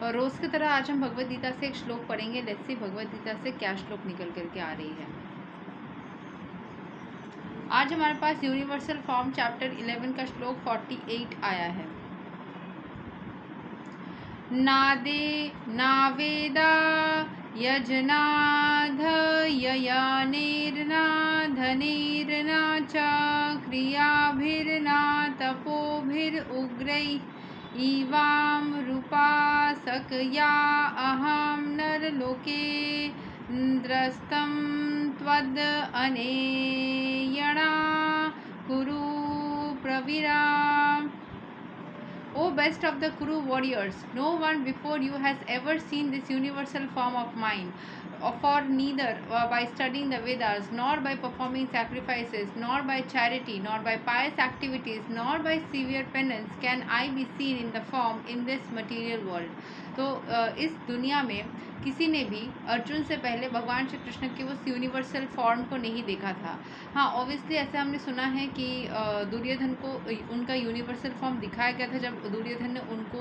रोज़ की तरह आज हम भगवद गीता से एक श्लोक पढ़ेंगे। लेट्स सी भगवद गीता से क्या श्लोक निकल करके आ रही है। आज हमारे पास यूनिवर्सल फॉर्म चैप्टर 11 का श्लोक 48 आया है। नादे नावेदा यजनाध ययानेर्ना धनेर्ना च क्रियाभिर्ना तपोभिरुग्रै इवाम रूपासकया अहं नरलोके द्रस्तं त्वद् अनेयणा कुरु Pravira. O best of the Kuru warriors, no one before you has ever seen this universal form of mine, for neither by studying the Vedas, nor by performing sacrifices, nor by charity, nor by pious activities, nor by severe penance can I be seen in the form in this material world. तो इस दुनिया में किसी ने भी अर्जुन से पहले भगवान श्री कृष्ण के उस यूनिवर्सल फॉर्म को नहीं देखा था। हाँ, ऑब्वियसली ऐसे हमने सुना है कि दुर्योधन को उनका यूनिवर्सल फॉर्म दिखाया गया था जब दुर्योधन ने उनको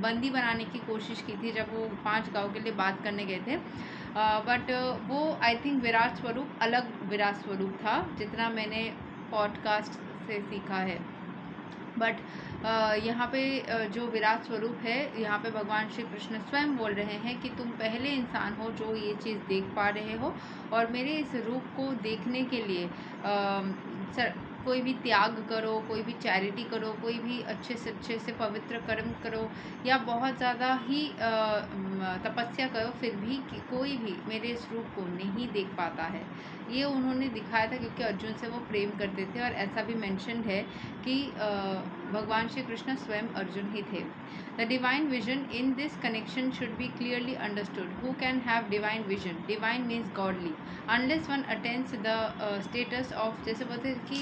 बंदी बनाने की कोशिश की थी, जब वो 5 गांव के लिए बात करने गए थे। बट वो आई थिंक विराट स्वरूप अलग विराट स्वरूप था, जितना मैंने पॉडकास्ट से सीखा है। बट यहाँ पे जो विराट स्वरूप है, यहाँ पे भगवान श्री कृष्ण स्वयं बोल रहे हैं कि तुम पहले इंसान हो जो ये चीज़ देख पा रहे हो, और मेरे इस रूप को देखने के लिए कोई भी त्याग करो, कोई भी चैरिटी करो, कोई भी अच्छे से पवित्र कर्म करो, या बहुत ज़्यादा ही तपस्या करो, फिर भी कोई भी मेरे इस रूप को नहीं देख पाता है। ये उन्होंने दिखाया था क्योंकि अर्जुन से वो प्रेम करते थे, और ऐसा भी मेंशन है कि भगवान श्री कृष्ण स्वयं अर्जुन ही थे। The divine vision in this connection should be clearly understood. Who can have divine vision? Divine means godly. Unless one attains the status of, जैसे बोलते हैं कि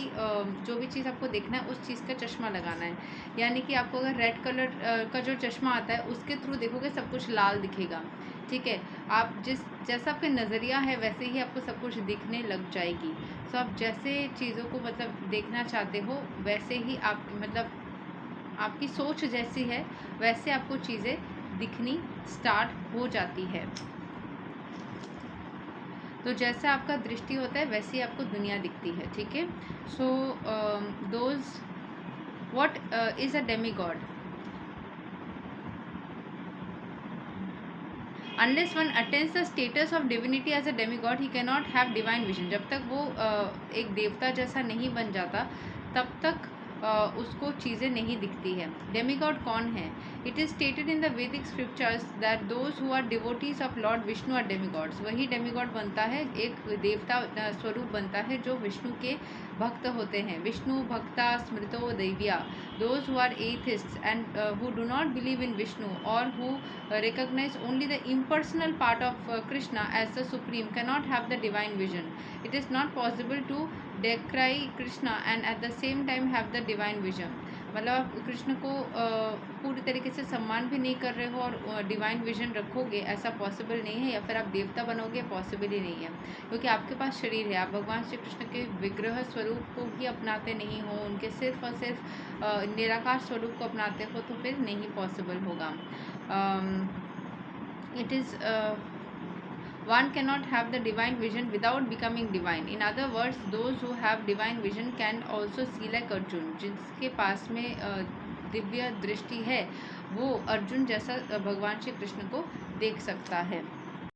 जो भी चीज़ आपको देखना है उस चीज़ का चश्मा लगाना है, यानी कि आपको अगर रेड कलर का जो चश्मा आता है उसके थ्रू देखोगे सब कुछ लाल दिखेगा, ठीक है। आप जैसा आपका नज़रिया है वैसे ही आपको सब कुछ दिखने लग जाएगी। सो आप जैसे चीज़ों को मतलब देखना चाहते हो वैसे ही आप मतलब आपकी सोच जैसी है वैसे आपको चीज़ें दिखनी स्टार्ट हो जाती है। तो जैसा आपका दृष्टि होता है वैसे ही आपको दुनिया दिखती है, ठीक है। So what is a demigod? Unless one attains the status of divinity as a demigod he can not have divine vision. जब तक वो एक देवता जैसा नहीं बन जाता तब तक उसको चीज़ें नहीं दिखती है। डेमीगॉड कौन है? It is stated in the Vedic scriptures that those who are devotees of Lord Vishnu are demigods. वही डेमीगॉड बनता है, एक देवता स्वरूप बनता है जो विष्णु के भक्त होते हैं। विष्णु भक्ता स्मृतो दैव्या। Those who are atheists and who do not believe in Vishnu और who recognize only the impersonal part of Krishna as the supreme cannot have the divine vision. It is not possible to decry Krishna and at the same time have the divine vision. मतलब आप कृष्ण को पूरी तरीके से सम्मान भी नहीं कर रहे हो और डिवाइन विजन रखोगे, ऐसा पॉसिबल नहीं है। या फिर आप देवता बनोगे, पॉसिबल ही नहीं है, क्योंकि आपके पास शरीर है। आप भगवान श्री कृष्ण के विग्रह स्वरूप को ही अपनाते नहीं हो, उनके सिर्फ और सिर्फ निराकार स्वरूप को अपनाते हो, तो फिर नहीं पॉसिबल होगा। It is one cannot have the divine vision without becoming divine. In other words, those who have divine vision can also see like Arjun. जिसके पास में दिव्य दृष्टि है वो अर्जुन जैसा भगवान श्री कृष्ण को देख सकता है।